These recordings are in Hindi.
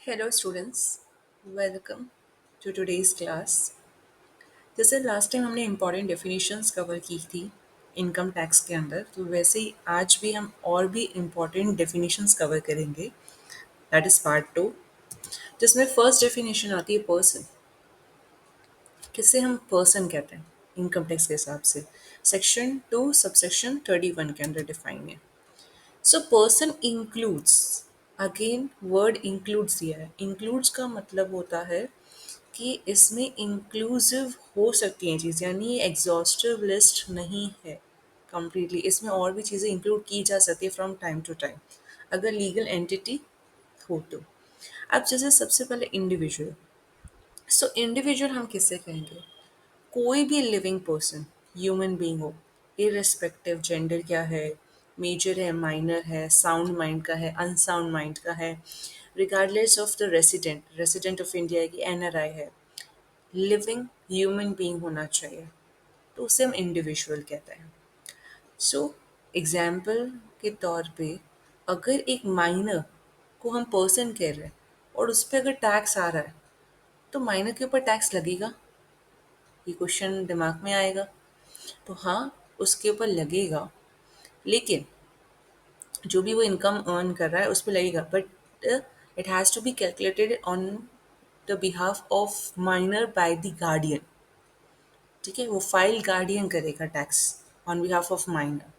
Hello students, welcome to today's class. जैसे लास्ट टाइम हमने इम्पॉर्टेंट डेफिनेशंस कवर की थी इनकम टैक्स के अंदर, तो वैसे ही आज भी हम और भी इम्पॉर्टेंट डेफिनेशंस कवर करेंगे। दैट इज़ पार्ट 2, जिसमें फर्स्ट डेफिनेशन आती है पर्सन। किसे हम पर्सन कहते हैं इनकम टैक्स के हिसाब से, सेक्शन 2 सबसेक्शन 31 के अंदर डिफाइन है। So person includes, again word includes दिया है। इंक्लूड्स का मतलब होता है कि इसमें इंक्लूसिव हो सकती हैं चीज़, यानी ये एग्जॉस्टिव लिस्ट नहीं है कम्प्लीटली। इसमें और भी चीज़ें इंक्लूड की जा सकती है फ्रॉम टाइम टू टाइम अगर लीगल एंटिटी हो तो। अब जैसे सबसे पहले इंडिविजुअल। सो इंडिविजुअल हम किससे कहेंगे? कोई भी लिविंग पर्सन, ह्यूमन बीइंग हो, इररिस्पेक्टिव जेंडर क्या है, मेजर है, माइनर है, साउंड माइंड का है, अनसाउंड माइंड का है, regardless of the resident, resident of India की एनआरआई है, लिविंग ह्यूमन बीइंग होना चाहिए, तो उसे हम इंडिविजुअल कहते हैं। सो एग्जाम्पल के तौर पे अगर एक माइनर को हम पर्सन कह रहे हैं और उस पर अगर टैक्स आ रहा है, तो माइनर के ऊपर टैक्स लगेगा? ये क्वेश्चन दिमाग में आएगा। तो हाँ, उसके ऊपर लगेगा, लेकिन जो भी वो इनकम अर्न कर रहा है उस पर लगेगा, but it has to be calculated on the behalf of minor by the guardian. ठीक है, वो फाइल गार्डियन करेगा tax on behalf of minor.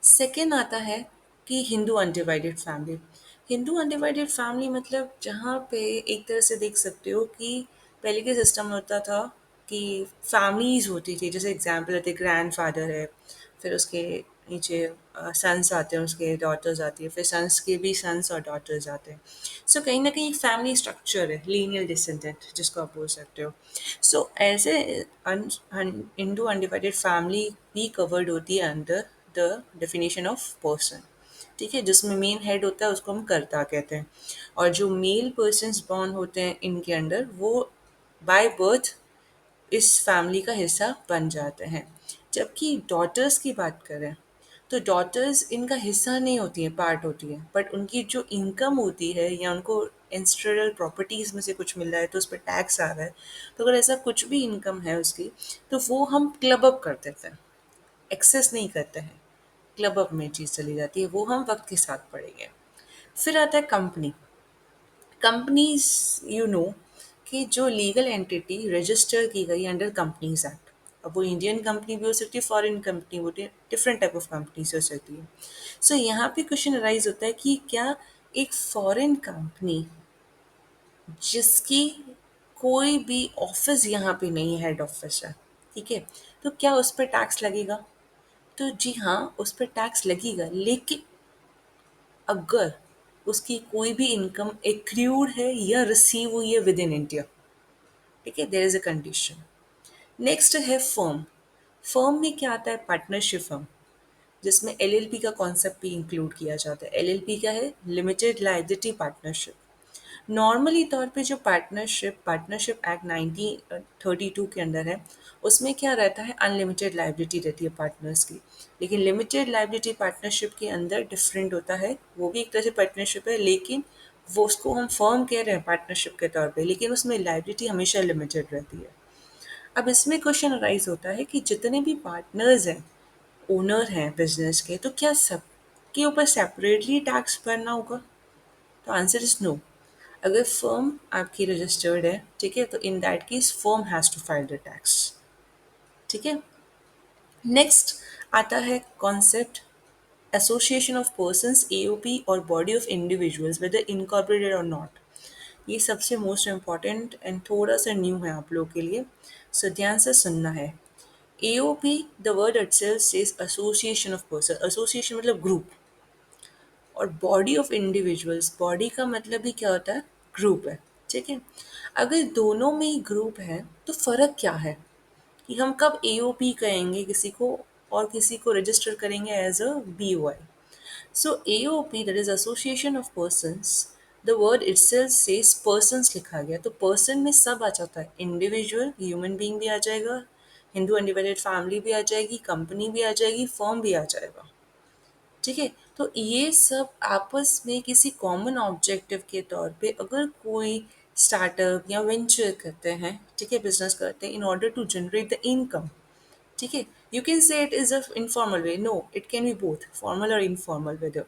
Second आता है कि Hindu undivided family. Hindu undivided family मतलब जहाँ पे एक तरह से देख सकते हो कि पहले के सिस्टम में होता था कि फैमिलीज होती थी। जैसे एग्जाम्पल होते, ग्रैंड फादर है, फिर उसके नीचे सन्स आते हैं, उसके डॉटर्स आती है, फिर सन्स के भी सन्स और डॉटर्स आते हैं। सो कहीं ना कहीं एक फैमिली स्ट्रक्चर है, लीनियल डिसेंडेंट जिसको आप बोल सकते हो। सो ऐसे हिंदू अनडिवाइडेड फैमिली भी कवर्ड होती है under the definition of person. ठीक है, जिसमें मेन हेड होता है उसको हम कर्ता कहते हैं, और जो मेल पर्सन्स बॉर्न होते हैं इनके अंडर, वो बाय बर्थ इस फैमिली का हिस्सा बन जाते हैं। जबकि डॉटर्स की बात करें तो डॉटर्स इनका हिस्सा नहीं होती हैं, पार्ट होती है, बट उनकी जो इनकम होती है या उनको इंस्ट्रल प्रॉपर्टीज़ में से कुछ मिल रहा है तो उस पर टैक्स आ रहा है, तो अगर ऐसा कुछ भी इनकम है उसकी, तो वो हम क्लब अप कर देते हैं, एक्सेस नहीं करते हैं, क्लब अप में चीज़ चली जाती है, वो हम वक्त के साथ पढ़ेंगे। फिर आता है कंपनी। कंपनीज, यू नो, कि जो लीगल एंटिटी रजिस्टर की गई अंडर कंपनीज एक्ट, अब वो इंडियन कंपनी भी हो सकती है, फॉरेन कंपनी हो, डिफरेंट टाइप ऑफ कंपनीज हो सकती है। सो यहाँ पे क्वेश्चन अराइज होता है कि क्या एक फॉरेन कंपनी जिसकी कोई भी ऑफिस यहाँ पे नहीं है, हेड ऑफिस है, ठीक है, तो क्या उस पर टैक्स लगेगा? तो जी हाँ, उस पर टैक्स लगेगा, लेकिन अगर उसकी कोई भी इनकम एक्रूड है या रिसीव हुई है विद इन इंडिया। ठीक है, there is a condition. Next है फर्म। फर्म में क्या आता है? पार्टनरशिप फर्म, जिसमें एलएलपी का कॉन्सेप्ट भी इंक्लूड किया जाता है। एलएलपी क्या है? Limited liability partnership. नॉर्मली तौर पे जो पार्टनरशिप पार्टनरशिप एक्ट 1932 के अंदर है, उसमें क्या रहता है? अनलिमिटेड लायबिलिटी रहती है पार्टनर्स की। लेकिन लिमिटेड लायबिलिटी पार्टनरशिप के अंदर डिफरेंट होता है, वो भी एक तरह से पार्टनरशिप है, लेकिन वो उसको हम फर्म कह रहे हैं पार्टनरशिप के तौर पे, लेकिन उसमें लायबिलिटी हमेशा लिमिटेड रहती है। अब इसमें क्वेश्चन अराइज होता है कि जितने भी पार्टनर्स हैं, ओनर हैं बिजनेस के, तो क्या सबके ऊपर सेपरेटली टैक्स भरना होगा? तो आंसर इज नो। अगर फर्म आपकी रजिस्टर्ड है, ठीक है, तो in that case firm has to file the tax. ठीक है। नेक्स्ट आता है concept association of persons, AOP, और body of individuals whether incorporated और नॉट। ये सबसे मोस्ट इम्पॉर्टेंट एंड थोड़ा सा न्यू है आप लोगों के लिए, सो ध्यान से सुनना है। AOP, the word itself says association of person, association मतलब ग्रुप, और बॉडी ऑफ इंडिविजुअल्स, बॉडी का मतलब ही क्या होता है? ग्रुप है। ठीक है, अगर दोनों में ही ग्रुप है तो फ़र्क क्या है कि हम कब एओपी कहेंगे किसी को और किसी को रजिस्टर करेंगे as a BOI. So AOP, that is association of persons, the word itself says persons लिखा गया, तो पर्सन में सब आ जाता है, इंडिविजुअल ह्यूमन बीइंग भी आ जाएगा, हिंदू अनडिवाइडेड फैमिली भी आ जाएगी, कंपनी भी आ जाएगी, फर्म भी आ जाएगा। ठीक है, तो ये सब आपस में किसी कॉमन ऑब्जेक्टिव के तौर पे अगर कोई स्टार्टअप या वेंचर करते हैं, ठीक है, बिजनेस करते हैं in order to generate the income, ठीक है, you can say it is a informal way, no it can be both formal और इनफॉर्मल वेदर,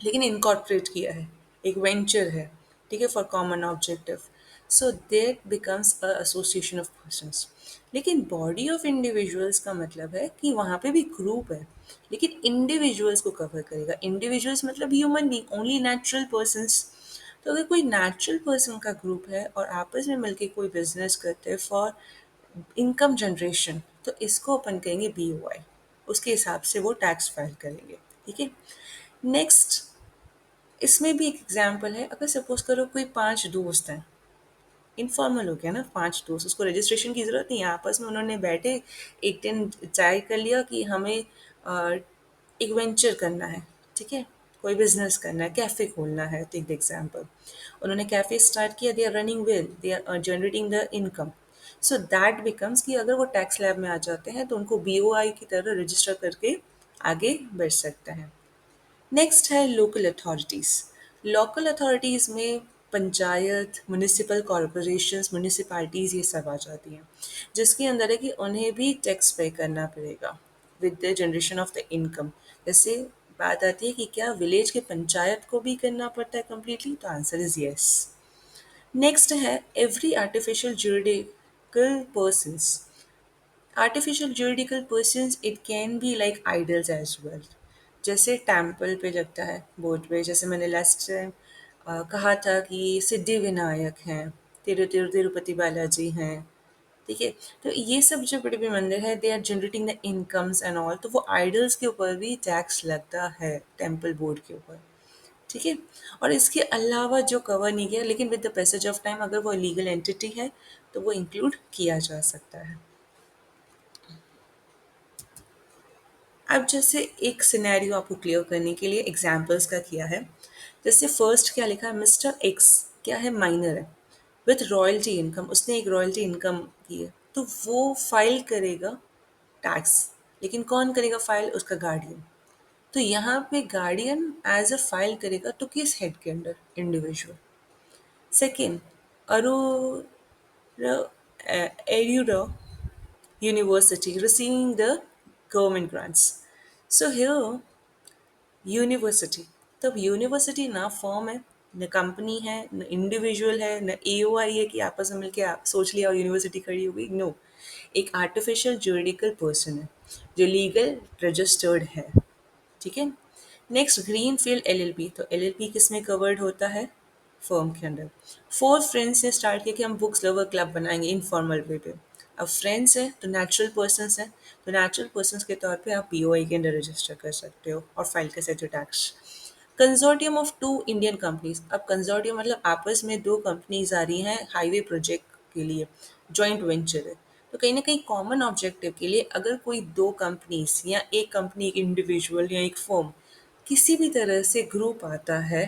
लेकिन इनकॉर्पोरेट किया है, एक वेंचर है, ठीक है, for common objective, so that becomes a association of persons. लेकिन बॉडी ऑफ इंडिविजुअल्स का मतलब है कि वहाँ पे भी ग्रुप है, लेकिन इंडिविजुअल्स को कवर करेगा। इंडिविजुअल्स मतलब human being, only natural persons. तो अगर कोई नेचुरल पर्सन का ग्रुप है और आपस में मिलके कोई बिजनेस करते हैं फॉर इनकम जनरेशन, तो इसको अपन कहेंगे BOI। उसके हिसाब से वो टैक्स फाइल करेंगे, ठीक है। नेक्स्ट, इसमें भी एक एग्जाम्पल है, अगर सपोज करो कोई 5 दोस्त हैं, इनफॉर्मल हो गया ना, 5 दोस्त, उसको रजिस्ट्रेशन की ज़रूरत नहीं है, आपस में उन्होंने बैठे एक दिन तय कर लिया कि हमें एक वेंचर करना है, ठीक है, कोई बिजनेस करना है, कैफ़े खोलना है, टेक द एग्जाम्पल। उन्होंने कैफ़े स्टार्ट किया, they are running well, they are generating the income, so that becomes कि अगर वो टैक्स लैब में आ जाते हैं तो उनको BOI की तरह रजिस्टर करके आगे बढ़ सकते हैं। नेक्स्ट है लोकल अथॉरिटीज़। लोकल अथॉरिटीज़ में पंचायत, म्युनिसिपल कॉरपोरेशंस, म्युनिसिपैलिटीज़ ये सब आ जाती हैं, जिसके अंदर है कि उन्हें भी टैक्स पे करना पड़ेगा with the generation of the income. जैसे बात आती है कि क्या विलेज के पंचायत को भी करना पड़ता है कम्प्लीटली, तो आंसर इज़ येस। नेक्स्ट है every artificial juridical persons. Artificial juridical persons it can be like idols as well. जैसे टेम्पल पे लगता है बोर्ड पे, जैसे मैंने लास्ट टाइम कहा था कि सिद्धि विनायक हैं, तिरुपति बालाजी हैं, ठीक है। तो ये सब जो बड़े बड़े मंदिर हैं, they are generating the incomes and all, तो वो आइडल्स के ऊपर भी टैक्स लगता है टेम्पल बोर्ड के ऊपर, ठीक है। और इसके अलावा जो कवर नहीं किया, लेकिन with the passage of time अगर वो लीगल एंटिटी है तो वो इंक्लूड किया जा सकता है। अब जैसे एक सिनेरियो आपको क्लियर करने के लिए एग्जाम्पल्स का किया है। जैसे फर्स्ट क्या लिखा है, मिस्टर एक्स क्या है, माइनर है, विथ रॉयल्टी इनकम, उसने एक रॉयल्टी इनकम की है, तो वो फाइल करेगा टैक्स। लेकिन कौन करेगा फाइल, उसका गार्डियन। तो यहाँ पे गार्डियन एज अ फाइल करेगा तो किस हेड के अंडर, इंडिविजुअल। सेकेंड, अरोरा एड्यूरा university receiving the government grants. So here university, तब यूनिवर्सिटी ना फॉर्म है, न कंपनी है, न इंडिविजुअल है, न AOI है कि आपस में मिलके आप सोच लिया और यूनिवर्सिटी खड़ी हो गई, नो। एक आर्टिफिशियल जुरिडिकल पर्सन है जो लीगल रजिस्टर्ड है, ठीक है। नेक्स्ट, ग्रीन फील्ड LLP, तो LLP किस में कवर्ड होता है, फर्म के अंडर। फोर फ्रेंड्स ने स्टार्ट किया कि हम बुक्स लवर क्लब बनाएंगे इनफॉर्मल वे पे। अब फ्रेंड्स हैं तो नेचुरल पर्सन्स हैं, तो नेचुरल पर्सन्स के तौर पे आप BOI के अंडर रजिस्टर कर सकते हो और फाइल कर सकते हो tax. Consortium of 2 Indian companies, अब कंजोर्टियम मतलब आपस में 2 कंपनीज आ रही हैं हाईवे प्रोजेक्ट के लिए, जॉइंट वेंचर है। तो कहीं ना कहीं कॉमन ऑब्जेक्टिव के लिए अगर कोई 2 कंपनीज या एक कंपनी, एक इंडिविजुअल या एक फर्म, किसी भी तरह से ग्रुप आता है,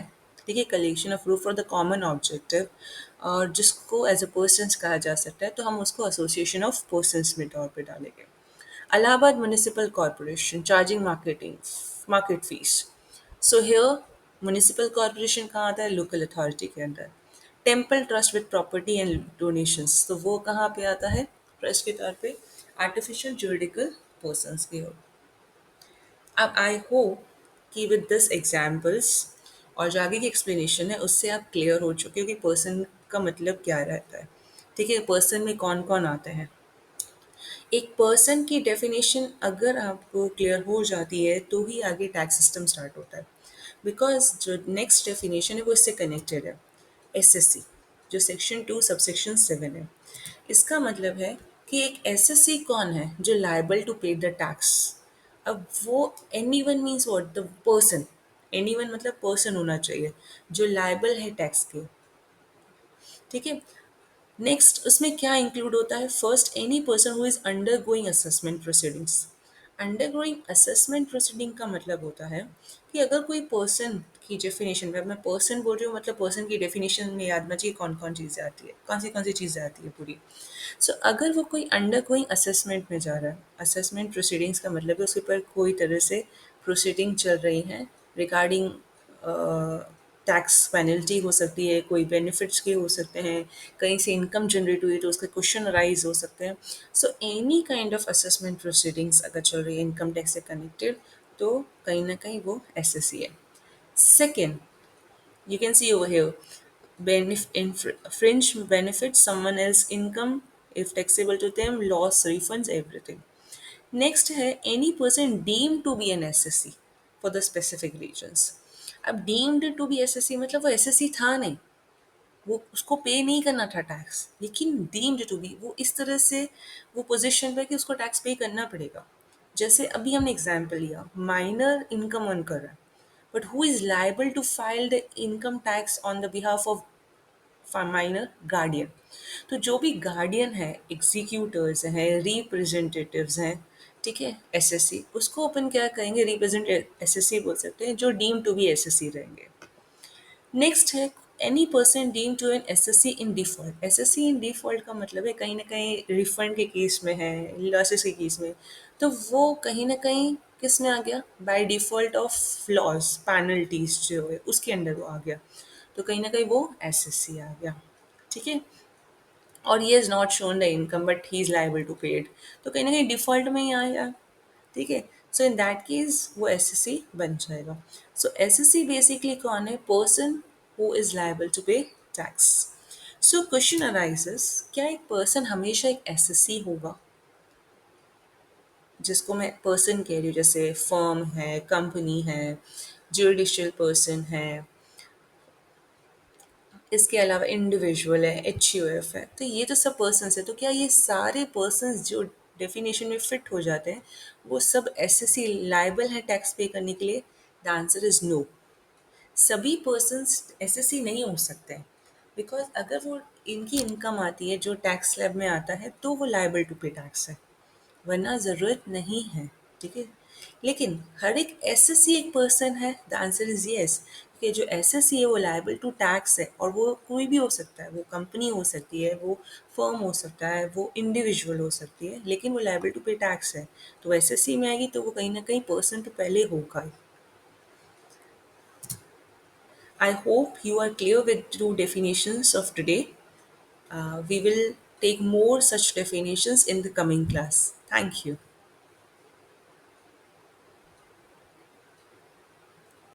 ठीक है, collection of group for the common objective, और जिसको एज अ पर्सन्स कहा जा सकता है, तो हम उसको एसोसिएशन ऑफ पर्सन्स में तौर पे डालेंगे। Allahabad Municipal Corporation charging market fees. So here municipal corporation कहाँ आता है, लोकल अथॉरिटी के अंदर। Temple trust with property and donations, तो वो कहाँ पे आता है, ट्रस्ट के तौर पे आर्टिफिशियल जुरिडिकल पर्सन्स के हो। अब आई होप कि विद दिस एग्जाम्पल्स और जो आगे की एक्सप्लेनेशन है उससे आप क्लियर हो चुके हो कि पर्सन का मतलब क्या रहता है, ठीक है, पर्सन में कौन कौन आते हैं। एक पर्सन की डेफिनेशन अगर आपको क्लियर हो जाती है तो ही आगे टैक्स सिस्टम स्टार्ट होता है, बिकॉज जो नेक्स्ट डेफिनेशन है वो इससे कनेक्टेड है। SSC जो सेक्शन 2 सबसेक्शन 7 है, इसका मतलब है कि एक SSC कौन है जो लाइबल टू पे द टैक्स। अब वो any one means what, the person, any one मतलब पर्सन होना चाहिए जो लाइबल है टैक्स के, ठीक है। नेक्स्ट उसमें क्या इंक्लूड होता है, first any person who is under going assessment proceedings. Under going assessment proceeding का मतलब होता है कि अगर कोई पर्सन की डेफिनेशन में, अब मैं पर्सन बोल रही हूँ मतलब पर्सन की डेफिनेशन में याद बचिए कौन कौन चीज़ें आती है, कौन सी चीज़ें आती है पूरी। सो अगर वो कोई अंडर गोइंग असेसमेंट में जा रहा है, असेसमेंट प्रोसीडिंग्स का मतलब है उसके ऊपर कोई तरह से प्रोसीडिंग चल रही है रिगार्डिंग टैक्स पेनल्टी हो सकती है, कोई बेनिफिट्स के हो सकते हैं, कहीं से इनकम जनरेट हुई तो उसके क्वेश्चन राइज हो सकते हैं। So any kind of assessment proceedings अगर चल रही है इनकम टैक्स से कनेक्टेड, तो कहीं ना कहीं वो एसएससी है। Second, you can see over here, fringe benefits someone else income if taxable to them, loss refunds, everything. Next है any person deemed to be an SSC for the specific reasons. अब डीम्ड टू बी एसएससी मतलब वो एसएससी था नहीं, वो उसको पे नहीं करना था टैक्स, लेकिन डीम्ड टू बी, वो इस तरह से वो पोजीशन पे कि उसको टैक्स पे करना पड़ेगा। जैसे अभी हमने एग्जाम्पल लिया, माइनर इनकम अर्न कर रहा है, but who is liable to file the income tax on the behalf of minor? Guardian. तो जो भी गार्डियन है, एग्जीक्यूटर्स हैं, रिप्रेजेंटेटिव्स हैं, ठीक है, एसएससी, उसको अपन क्या कहेंगे, रिप्रेजेंट एसएससी बोल सकते हैं, जो डीम टू बी एसएससी रहेंगे। नेक्स्ट है any person deem to an assessee in default. Assessee in default का मतलब है कहीं ना कहीं रिफंड के केस में है, लॉसेस के केस में, तो वो कहीं ना कहीं किस में आ गया, by default of loss penalties जो है उसके अंडर वो आ गया, तो कहीं ना कहीं वो एसएससी आ गया। ठीक है, और he has not shown the income but he is liable to pay it, तो कहीं ना कहीं डिफॉल्ट में ही आएगा। ठीक है, सो इन दैट केस वो एसएससी बन जाएगा। सो एसएससी बेसिकली कौन है? Person who is liable to pay tax. So question arises, क्या एक पर्सन हमेशा एक एसएससी होगा? जिसको मैं पर्सन कह रही हूँ, जैसे फर्म है, कंपनी है, जुडिशियल पर्सन है, इसके अलावा इंडिविजुअल है, एच है, तो ये तो सब पर्सन्स है, तो क्या ये सारे पर्सन्स जो डेफिनेशन में फिट हो जाते हैं वो सब एसएससी लाइबल है टैक्स पे करने के लिए? The answer is no. सभी पर्सन्स एसएससी नहीं हो सकते हैं, बिकॉज अगर वो इनकी इनकम आती है जो टैक्स स्लैब में आता है तो वो लाइबल टू पे टैक्स है, वरना ज़रूरत नहीं है। ठीक है, लेकिन हर एक एसएससी एक पर्सन है, द आंसर इज येस, कि जो एसएससी है वो लायबल टू टैक्स है, और वो कोई भी हो सकता है, वो कंपनी हो सकती है, वो फर्म हो सकता है, वो इंडिविजुअल हो सकती है, लेकिन वो लायबल टू पे टैक्स है, तो एसएससी में आएगी तो वो कहीं ना कहीं पर्सन तो पहले होगा ही। I hope you are clear with two definitions of today. We will take more such definitions in the coming class. Thank you.